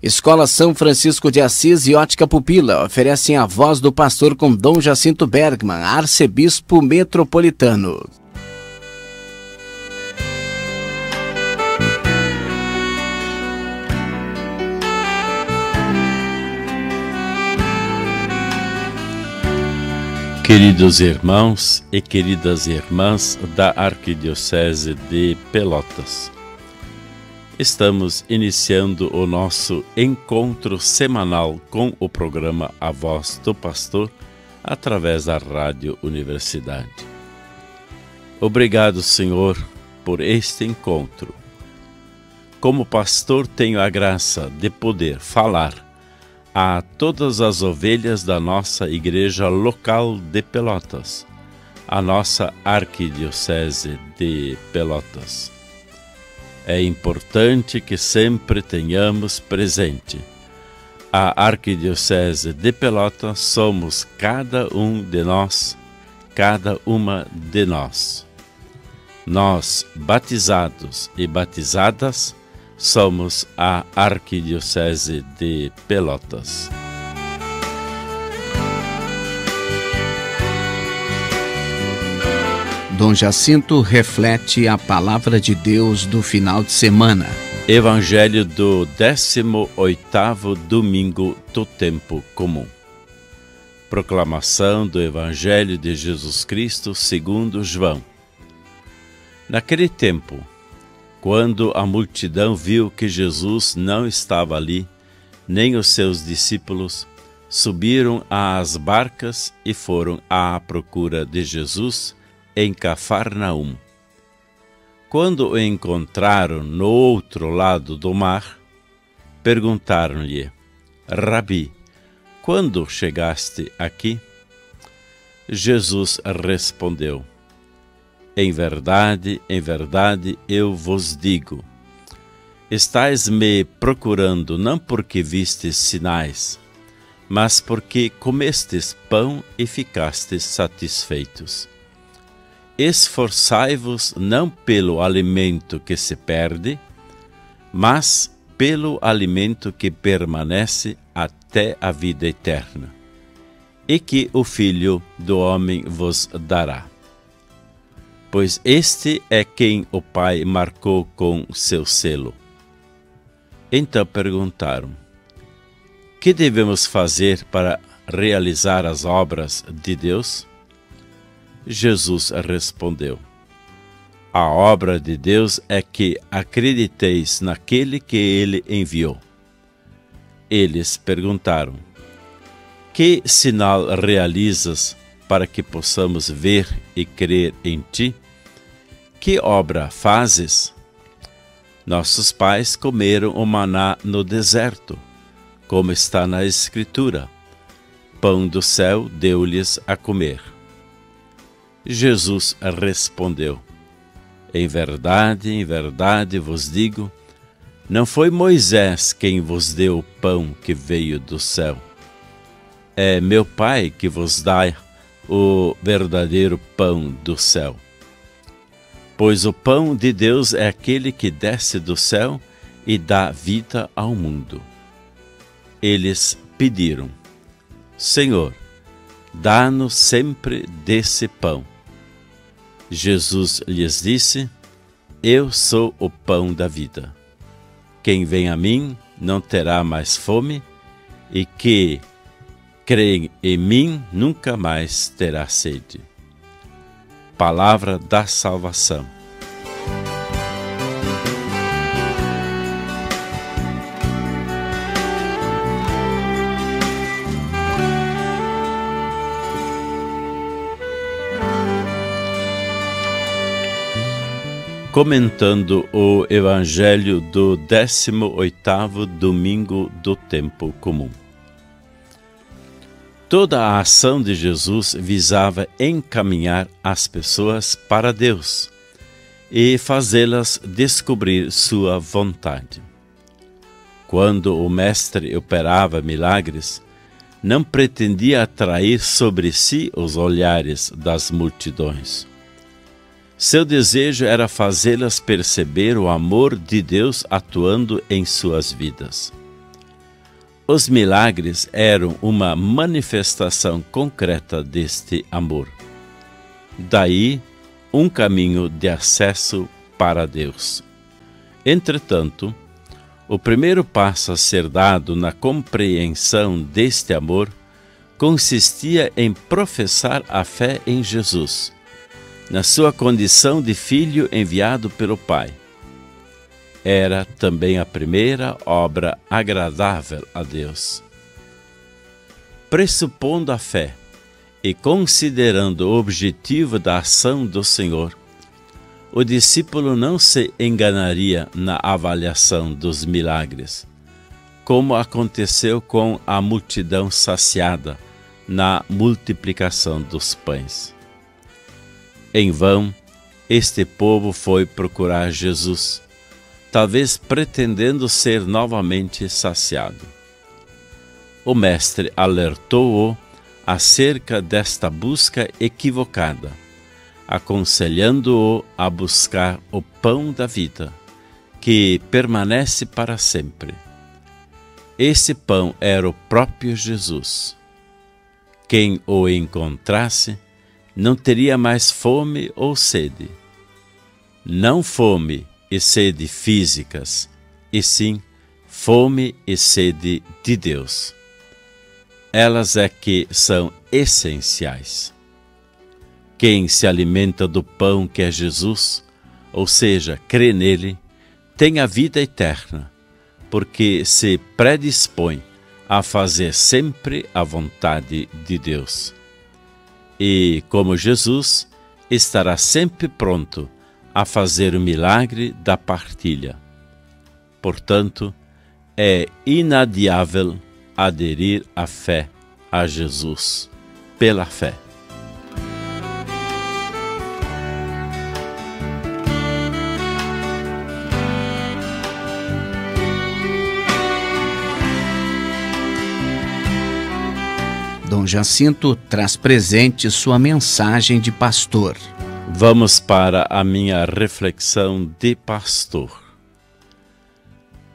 Escola São Francisco de Assis e Ótica Pupila oferecem a voz do pastor com Dom Jacinto Bergman, arcebispo metropolitano. Queridos irmãos e queridas irmãs da Arquidiocese de Pelotas, estamos iniciando o nosso encontro semanal com o programa A Voz do Pastor através da Rádio Universidade. Obrigado, Senhor, por este encontro. Como pastor, tenho a graça de poder falar a todas as ovelhas da nossa igreja local de Pelotas, a nossa Arquidiocese de Pelotas. É importante que sempre tenhamos presente: a Arquidiocese de Pelotas somos cada um de nós, cada uma de nós. Nós, batizados e batizadas, somos a Arquidiocese de Pelotas. Dom Jacinto reflete a palavra de Deus do final de semana. Evangelho do 18º domingo do tempo comum. Proclamação do Evangelho de Jesus Cristo segundo João. Naquele tempo, quando a multidão viu que Jesus não estava ali, nem os seus discípulos, subiram às barcas e foram à procura de Jesus em Cafarnaum. Quando o encontraram no outro lado do mar, perguntaram-lhe: Rabi, quando chegaste aqui? Jesus respondeu: em verdade, eu vos digo, estais me procurando não porque vistes sinais, mas porque comestes pão e ficastes satisfeitos. Esforçai-vos não pelo alimento que se perde, mas pelo alimento que permanece até a vida eterna, e que o Filho do Homem vos dará. Pois este é quem o Pai marcou com seu selo. Então perguntaram: que devemos fazer para realizar as obras de Deus? Jesus respondeu: a obra de Deus é que acrediteis naquele que ele enviou. Eles perguntaram: que sinal realizas para que possamos ver e crer em ti? Que obra fazes? Nossos pais comeram o maná no deserto, como está na Escritura: pão do céu deu-lhes a comer. Jesus respondeu: em verdade vos digo, não foi Moisés quem vos deu o pão que veio do céu. É meu Pai que vos dá o verdadeiro pão do céu. Pois o pão de Deus é aquele que desce do céu e dá vida ao mundo. Eles pediram: Senhor, dá-nos sempre desse pão. Jesus lhes disse: eu sou o pão da vida. Quem vem a mim não terá mais fome, e que crê em mim nunca mais terá sede. Palavra da salvação. Comentando o Evangelho do 18º domingo do tempo comum. Toda a ação de Jesus visava encaminhar as pessoas para Deus e fazê-las descobrir sua vontade. Quando o Mestre operava milagres, não pretendia atrair sobre si os olhares das multidões. Seu desejo era fazê-las perceber o amor de Deus atuando em suas vidas. Os milagres eram uma manifestação concreta deste amor. Daí, um caminho de acesso para Deus. Entretanto, o primeiro passo a ser dado na compreensão deste amor consistia em professar a fé em Jesus, na sua condição de filho enviado pelo Pai. Era também a primeira obra agradável a Deus. Pressupondo a fé e considerando o objetivo da ação do Senhor, o discípulo não se enganaria na avaliação dos milagres, como aconteceu com a multidão saciada na multiplicação dos pães. Em vão, este povo foi procurar Jesus, talvez pretendendo ser novamente saciado. O Mestre alertou-o acerca desta busca equivocada, aconselhando-o a buscar o pão da vida, que permanece para sempre. Esse pão era o próprio Jesus. Quem o encontrasse não teria mais fome ou sede. Não fome e sede físicas, e sim fome e sede de Deus. Elas é que são essenciais. Quem se alimenta do pão que é Jesus, ou seja, crê nele, tem a vida eterna, porque se predispõe a fazer sempre a vontade de Deus. E, como Jesus, estará sempre pronto a fazer o milagre da partilha. Portanto, é inadiável aderir à fé a Jesus, pela fé. Dom Jacinto traz presente sua mensagem de pastor. Vamos para a minha reflexão de pastor.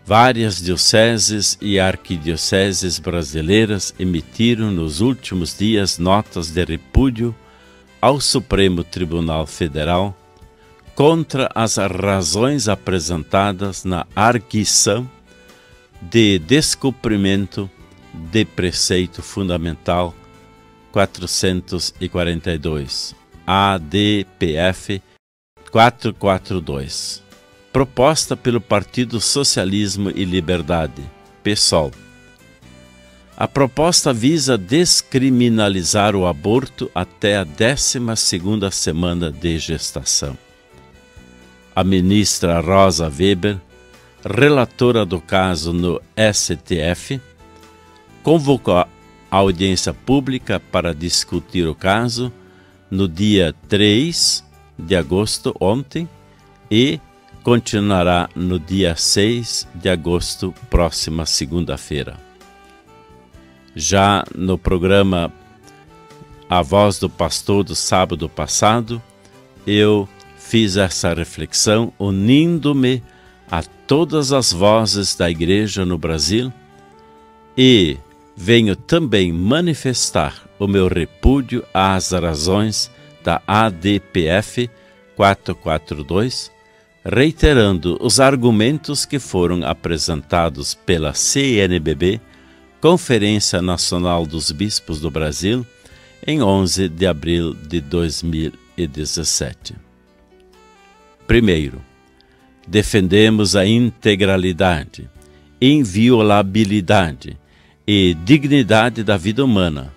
Várias dioceses e arquidioceses brasileiras emitiram nos últimos dias notas de repúdio ao Supremo Tribunal Federal contra as razões apresentadas na arguição de descumprimento de preceito fundamental 442, ADPF 442, proposta pelo Partido Socialismo e Liberdade, PSOL. A proposta visa descriminalizar o aborto até a 12ª semana de gestação. A ministra Rosa Weber, relatora do caso no STF, convocou a audiência pública para discutir o caso no dia 3 de agosto, ontem, e continuará no dia 6 de agosto, próxima segunda-feira. Já no programa A Voz do Pastor do sábado passado, eu fiz essa reflexão unindo-me a todas as vozes da Igreja no Brasil e venho também manifestar o meu repúdio às razões da ADPF 442, reiterando os argumentos que foram apresentados pela CNBB, Conferência Nacional dos Bispos do Brasil, em 11 de abril de 2017. Primeiro, defendemos a integralidade, inviolabilidade e dignidade da vida humana,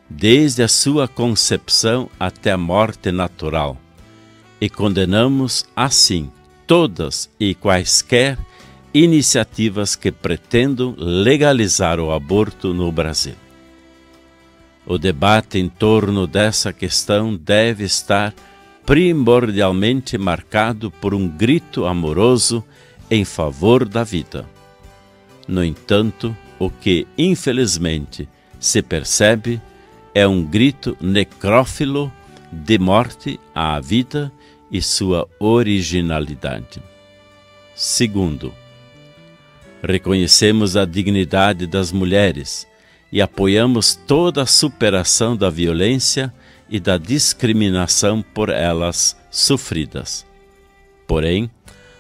desde a sua concepção até a morte natural, e condenamos, assim, todas e quaisquer iniciativas que pretendam legalizar o aborto no Brasil. O debate em torno dessa questão deve estar primordialmente marcado por um grito amoroso em favor da vida. No entanto, o que, infelizmente, se percebe é um grito necrófilo de morte à vida e sua originalidade. Segundo, Reconhecemos a dignidade das mulheres e apoiamos toda a superação da violência e da discriminação por elas sofridas. Porém,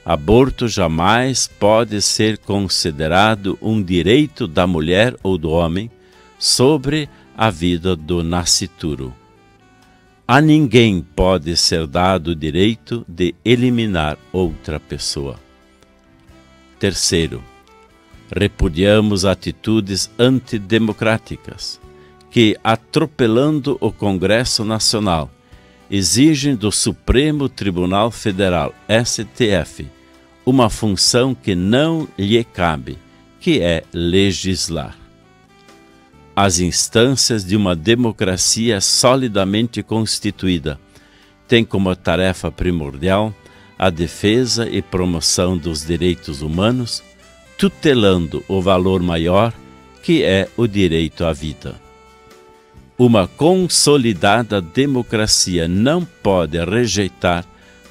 aborto jamais pode ser considerado um direito da mulher ou do homem sobre a vida do nascituro. A ninguém pode ser dado o direito de eliminar outra pessoa. Terceiro, repudiamos atitudes antidemocráticas que, atropelando o Congresso Nacional, exigem do Supremo Tribunal Federal, STF, uma função que não lhe cabe, que é legislar. As instâncias de uma democracia solidamente constituída têm como tarefa primordial a defesa e promoção dos direitos humanos, tutelando o valor maior que é o direito à vida. Uma consolidada democracia não pode rejeitar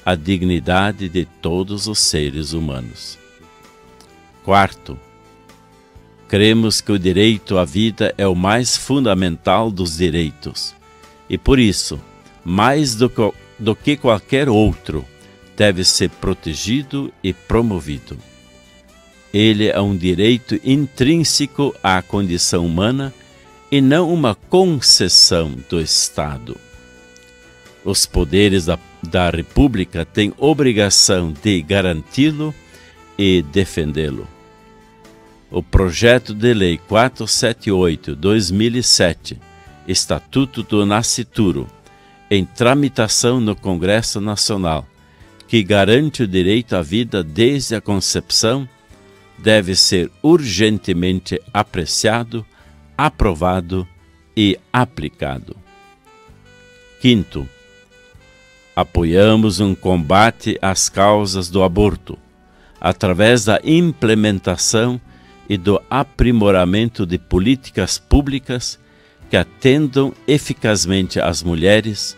a dignidade de todos os seres humanos. Quarto, cremos que o direito à vida é o mais fundamental dos direitos e, por isso, mais do que qualquer outro, deve ser protegido e promovido. Ele é um direito intrínseco à condição humana e não uma concessão do Estado. Os poderes da República têm obrigação de garanti-lo e defendê-lo. O projeto de lei 478/2007, Estatuto do Nascituro, em tramitação no Congresso Nacional, que garante o direito à vida desde a concepção, deve ser urgentemente apreciado, aprovado e aplicado. Quinto, apoiamos um combate às causas do aborto, através da implementação e do aprimoramento de políticas públicas que atendam eficazmente às mulheres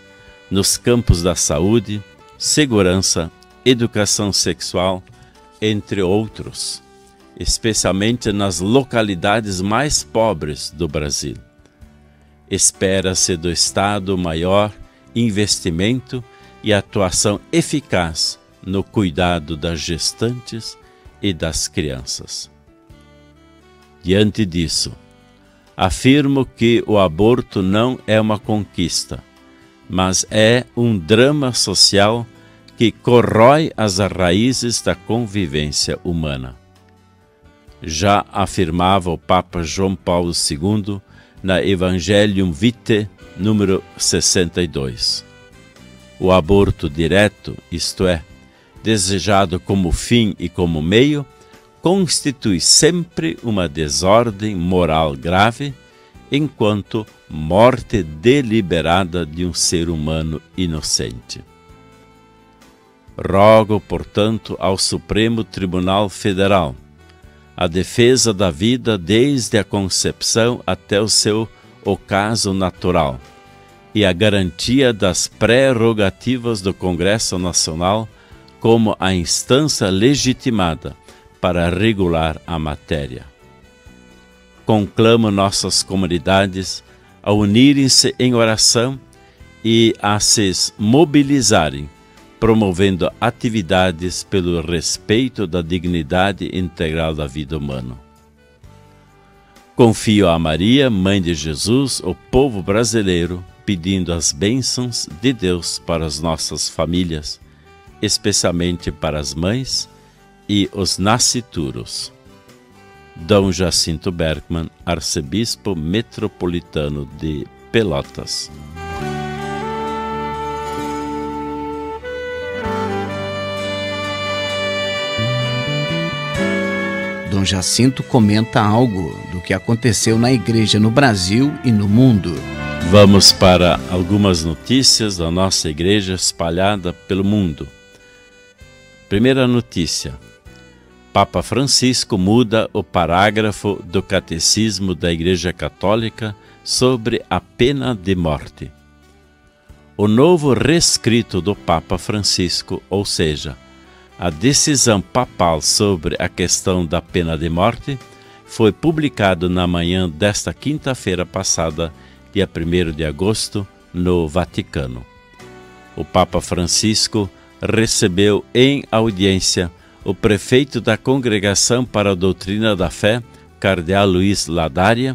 nos campos da saúde, segurança, educação sexual, entre outros, especialmente nas localidades mais pobres do Brasil. Espera-se do Estado maior investimento e atuação eficaz no cuidado das gestantes e das crianças. Diante disso, afirmo que o aborto não é uma conquista, mas é um drama social que corrói as raízes da convivência humana. Já afirmava o Papa João Paulo II na Evangelium Vitae, número 62. O aborto direto, isto é, desejado como fim e como meio, constitui sempre uma desordem moral grave, enquanto morte deliberada de um ser humano inocente. Rogo, portanto, ao Supremo Tribunal Federal a defesa da vida desde a concepção até o seu ocaso natural e a garantia das prerrogativas do Congresso Nacional como a instância legitimada para regular a matéria. Conclamo nossas comunidades a unirem-se em oração e a se mobilizarem, promovendo atividades pelo respeito da dignidade integral da vida humana. Confio a Maria, Mãe de Jesus, o povo brasileiro, pedindo as bênçãos de Deus para as nossas famílias, especialmente para as mães e os nascituros. Dom Jacinto Bergman, Arcebispo Metropolitano de Pelotas. Dom Jacinto comenta algo do que aconteceu na igreja no Brasil e no mundo. Vamos para algumas notícias da nossa igreja espalhada pelo mundo. Primeira notícia: Papa Francisco muda o parágrafo do Catecismo da Igreja Católica sobre a pena de morte. O novo rescrito do Papa Francisco, ou seja, a decisão papal sobre a questão da pena de morte foi publicado na manhã desta quinta-feira passada, dia 1º de agosto, no Vaticano. O Papa Francisco recebeu em audiência o prefeito da Congregação para a Doutrina da Fé, Cardeal Luiz Ladaria,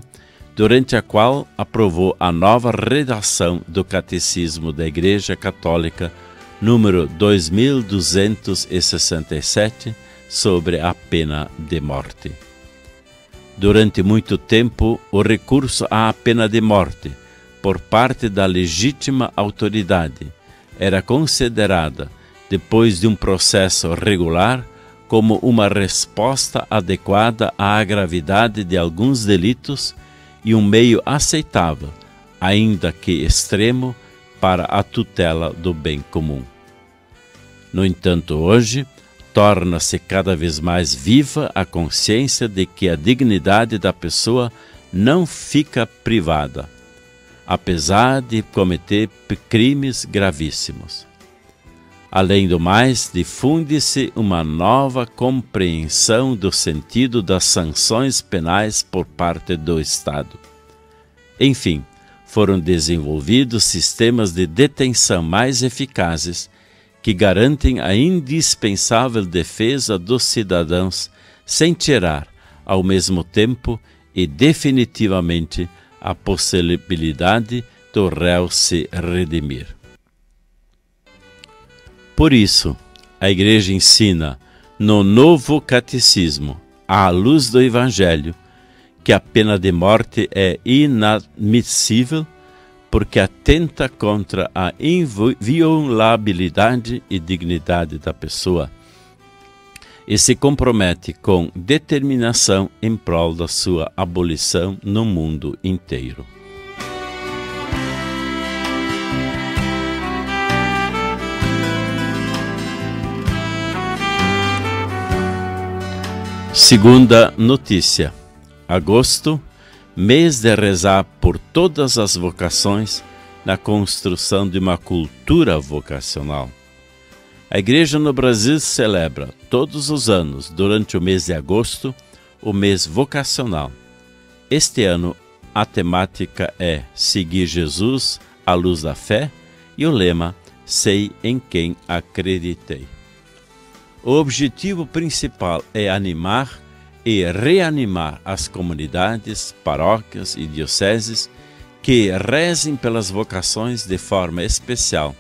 durante a qual aprovou a nova redação do Catecismo da Igreja Católica, número 2267, sobre a pena de morte. Durante muito tempo, o recurso à pena de morte, por parte da legítima autoridade, era considerada, depois de um processo regular, como uma resposta adequada à gravidade de alguns delitos e um meio aceitável, ainda que extremo, para a tutela do bem comum. No entanto, hoje, torna-se cada vez mais viva a consciência de que a dignidade da pessoa não fica privada, apesar de cometer crimes gravíssimos. Além do mais, difunde-se uma nova compreensão do sentido das sanções penais por parte do Estado. Enfim, foram desenvolvidos sistemas de detenção mais eficazes que garantem a indispensável defesa dos cidadãos sem tirar, ao mesmo tempo e definitivamente, a possibilidade do réu se redimir. Por isso, a Igreja ensina no Novo Catecismo, à luz do Evangelho, que a pena de morte é inadmissível porque atenta contra a inviolabilidade e dignidade da pessoa e se compromete com determinação em prol da sua abolição no mundo inteiro. Segunda notícia. Agosto, mês de rezar por todas as vocações na construção de uma cultura vocacional. A Igreja no Brasil celebra todos os anos, durante o mês de agosto, o mês vocacional. Este ano, a temática é Seguir Jesus à luz da fé e o lema Sei em quem acreditei. O objetivo principal é animar e reanimar as comunidades, paróquias e dioceses que rezem pelas vocações de forma especial,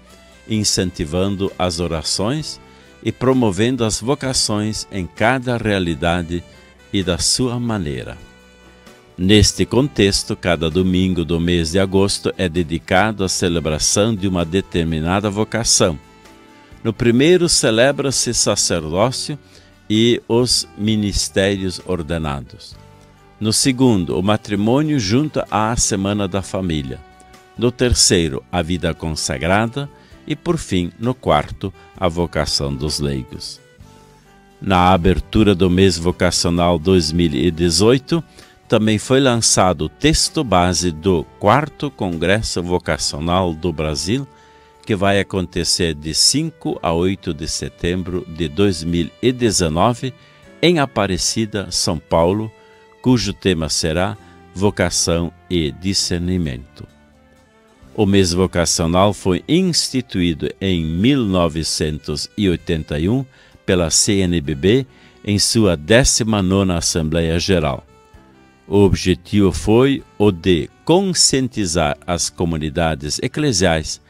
incentivando as orações e promovendo as vocações em cada realidade e da sua maneira. Neste contexto, cada domingo do mês de agosto é dedicado à celebração de uma determinada vocação. No primeiro celebra-se sacerdócio e os ministérios ordenados. No segundo, o matrimônio junto à Semana da Família. No terceiro, a vida consagrada e, por fim, no quarto, a vocação dos leigos. Na abertura do mês vocacional 2018, também foi lançado o texto base do 4º Congresso Vocacional do Brasil, que vai acontecer de 5 a 8 de setembro de 2019 em Aparecida, São Paulo, cujo tema será Vocação e Discernimento. O mês vocacional foi instituído em 1981 pela CNBB em sua 19ª Assembleia Geral. O objetivo foi o de conscientizar as comunidades eclesiais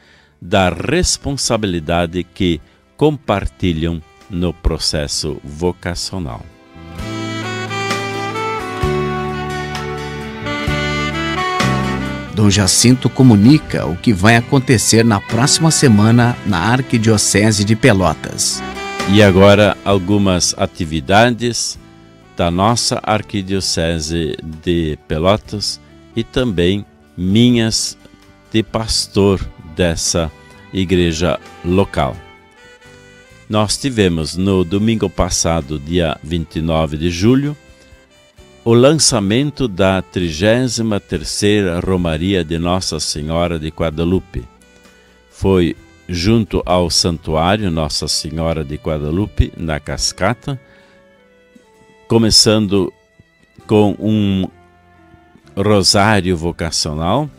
da responsabilidade que compartilham no processo vocacional. Dom Jacinto comunica o que vai acontecer na próxima semana na Arquidiocese de Pelotas. E agora algumas atividades da nossa Arquidiocese de Pelotas e também minhas de pastor dessa igreja local. Nós tivemos no domingo passado, dia 29 de julho, o lançamento da 33ª Romaria de Nossa Senhora de Guadalupe. Foi junto ao Santuário Nossa Senhora de Guadalupe, na Cascata, começando com um rosário vocacional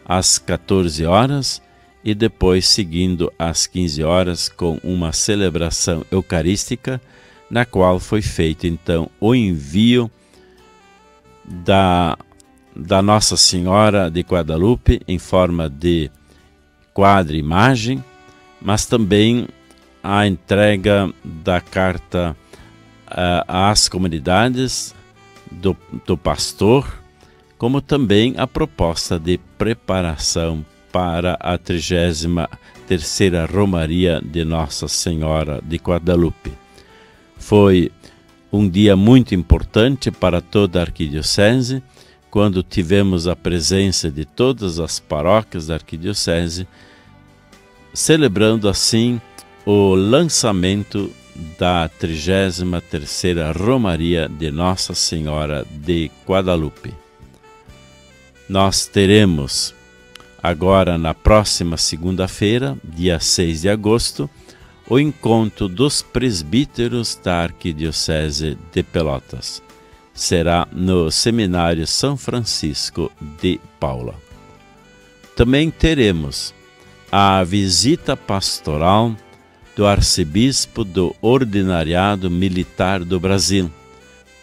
às 14 horas e depois seguindo às 15 horas com uma celebração eucarística, na qual foi feito então o envio da Nossa Senhora de Guadalupe em forma de quadra-imagem, mas também a entrega da carta às comunidades do pastor, como também a proposta de preparação para a 33ª Romaria de Nossa Senhora de Guadalupe. Foi um dia muito importante para toda a arquidiocese, quando tivemos a presença de todas as paróquias da arquidiocese, celebrando assim o lançamento da 33ª Romaria de Nossa Senhora de Guadalupe. Nós teremos agora na próxima segunda-feira, dia 6 de agosto, o encontro dos presbíteros da Arquidiocese de Pelotas. Será no Seminário São Francisco de Paula. Também teremos a visita pastoral do arcebispo do Ordinariado Militar do Brasil,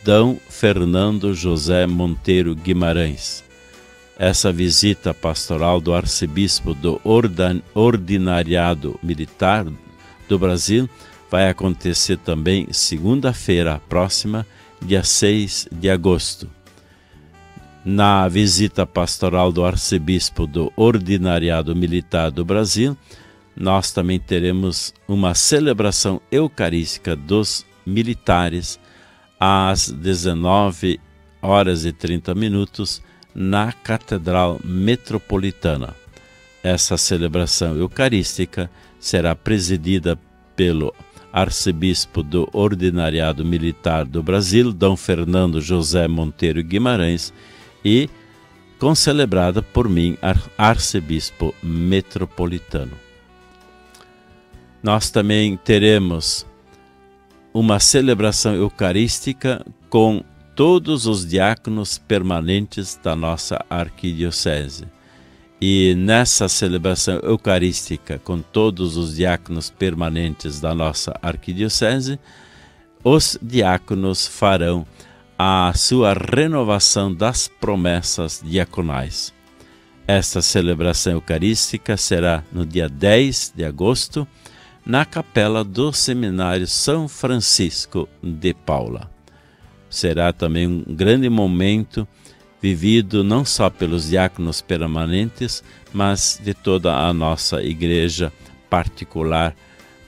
D. Fernando José Monteiro Guimarães. Essa visita pastoral do arcebispo do Ordinariado Militar do Brasil vai acontecer também segunda-feira próxima, dia 6 de agosto. Na visita pastoral do arcebispo do Ordinariado Militar do Brasil, nós também teremos uma celebração eucarística dos militares às 19h30 na Catedral Metropolitana. Essa celebração eucarística será presidida pelo arcebispo do Ordinariado Militar do Brasil, D. Fernando José Monteiro Guimarães, e concelebrada por mim, arcebispo metropolitano. Nós também teremos uma celebração eucarística com todos os diáconos permanentes da nossa arquidiocese. E nessa celebração eucarística com todos os diáconos permanentes da nossa arquidiocese, os diáconos farão a sua renovação das promessas diaconais. Esta celebração eucarística será no dia 10 de agosto, na capela do Seminário São Francisco de Paula. Será também um grande momento vivido não só pelos diáconos permanentes, mas de toda a nossa igreja particular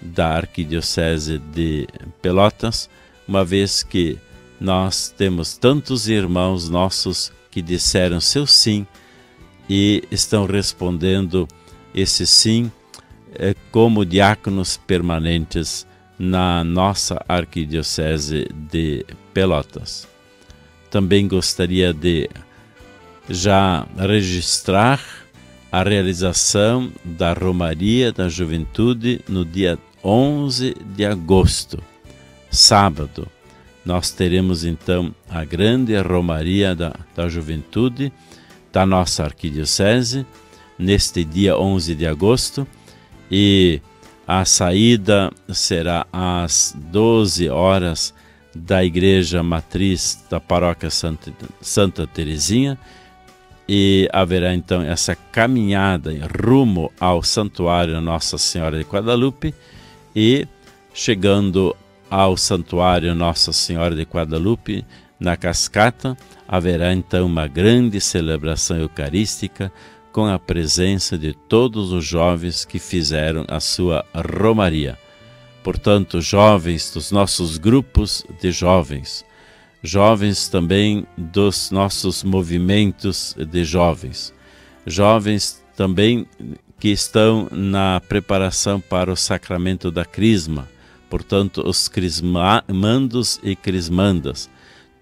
da Arquidiocese de Pelotas, uma vez que nós temos tantos irmãos nossos que disseram seu sim e estão respondendo esse sim como diáconos permanentes na nossa Arquidiocese de Pelotas. Também gostaria de já registrar a realização da Romaria da Juventude no dia 11 de agosto, sábado. Nós teremos então a grande Romaria da Juventude da nossa Arquidiocese, neste dia 11 de agosto, e a saída será às 12 horas da Igreja Matriz da Paróquia Santa Teresinha, e haverá então essa caminhada rumo ao Santuário Nossa Senhora de Guadalupe, e chegando ao Santuário Nossa Senhora de Guadalupe, na Cascata, haverá então uma grande celebração eucarística com a presença de todos os jovens que fizeram a sua romaria. Portanto, jovens dos nossos grupos de jovens, jovens também dos nossos movimentos de jovens, jovens também que estão na preparação para o sacramento da crisma, portanto, os crismandos e crismandas,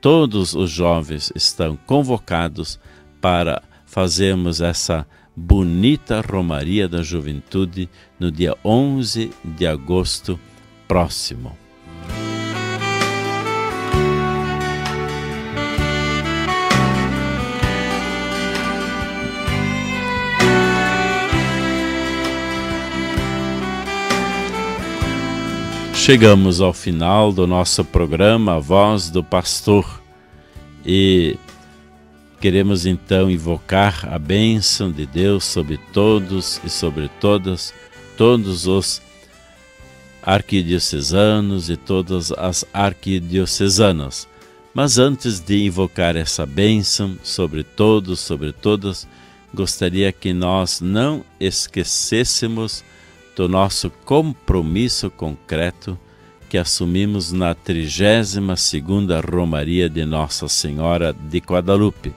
todos os jovens estão convocados para fazermos essa bonita Romaria da Juventude no dia 11 de agosto próximo. Chegamos ao final do nosso programa A Voz do Pastor e queremos então invocar a bênção de Deus sobre todos e sobre todas, todos os arquidiocesanos e todas as arquidiocesanas. Mas antes de invocar essa bênção sobre todos, sobre todas, gostaria que nós não esquecêssemos do nosso compromisso concreto que assumimos na 32ª Romaria de Nossa Senhora de Guadalupe.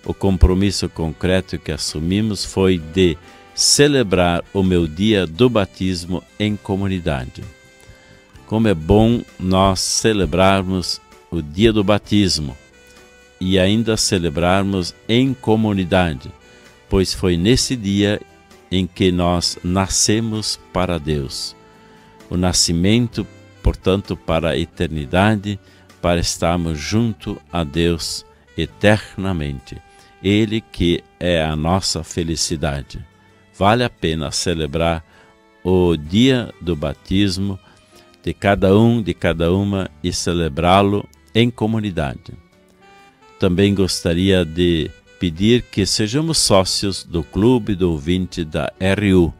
O compromisso concreto que assumimos foi de celebrar o meu dia do batismo em comunidade. Como é bom nós celebrarmos o dia do batismo e ainda celebrarmos em comunidade, pois foi nesse dia em que nós nascemos para Deus. O nascimento, portanto, para a eternidade, para estarmos junto a Deus eternamente. Ele que é a nossa felicidade. Vale a pena celebrar o dia do batismo de cada um, de cada uma e celebrá-lo em comunidade. Também gostaria de pedir que sejamos sócios do Clube do Ouvinte da RU,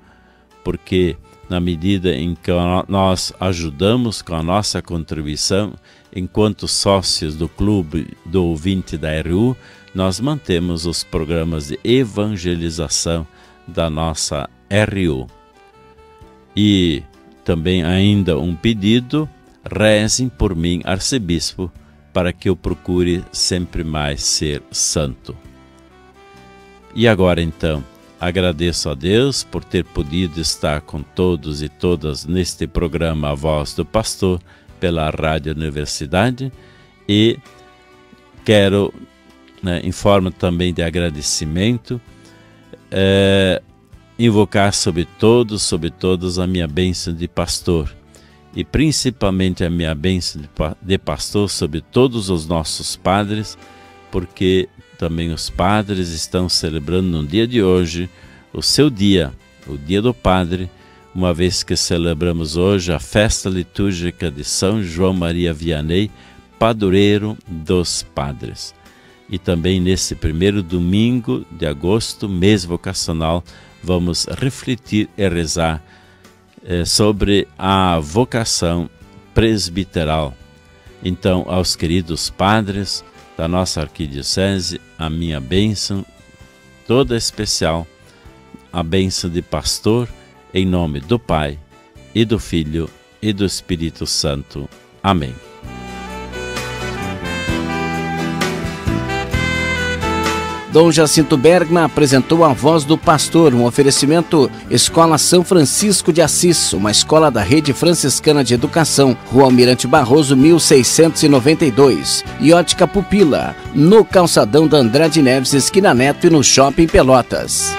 porque na medida em que nós ajudamos com a nossa contribuição, enquanto sócios do Clube do Ouvinte da RU, nós mantemos os programas de evangelização da nossa RU. E também ainda um pedido: rezem por mim, arcebispo, para que eu procure sempre mais ser santo. E agora então, agradeço a Deus por ter podido estar com todos e todas neste programa A Voz do Pastor pela Rádio Universidade e quero, em forma também de agradecimento, invocar sobre todos, sobre todas a minha bênção de pastor e principalmente a minha bênção de pastor sobre todos os nossos padres, porque também os padres estão celebrando no dia de hoje o seu dia, o dia do padre, uma vez que celebramos hoje a festa litúrgica de São João Maria Vianney, padroeiro dos padres. E também nesse primeiro domingo de agosto, mês vocacional, vamos refletir e rezar sobre a vocação presbiteral. Então, aos queridos padres da nossa arquidiocese, a minha bênção toda especial, a bênção de pastor, em nome do Pai, e do Filho, e do Espírito Santo. Amém. Dom Jacinto Bergman apresentou A Voz do Pastor, um oferecimento Escola São Francisco de Assis, uma escola da Rede Franciscana de Educação, Rua Almirante Barroso, 1692. E Ótica Pupila, no calçadão da Andrade Neves, esquina Neto e no Shopping Pelotas.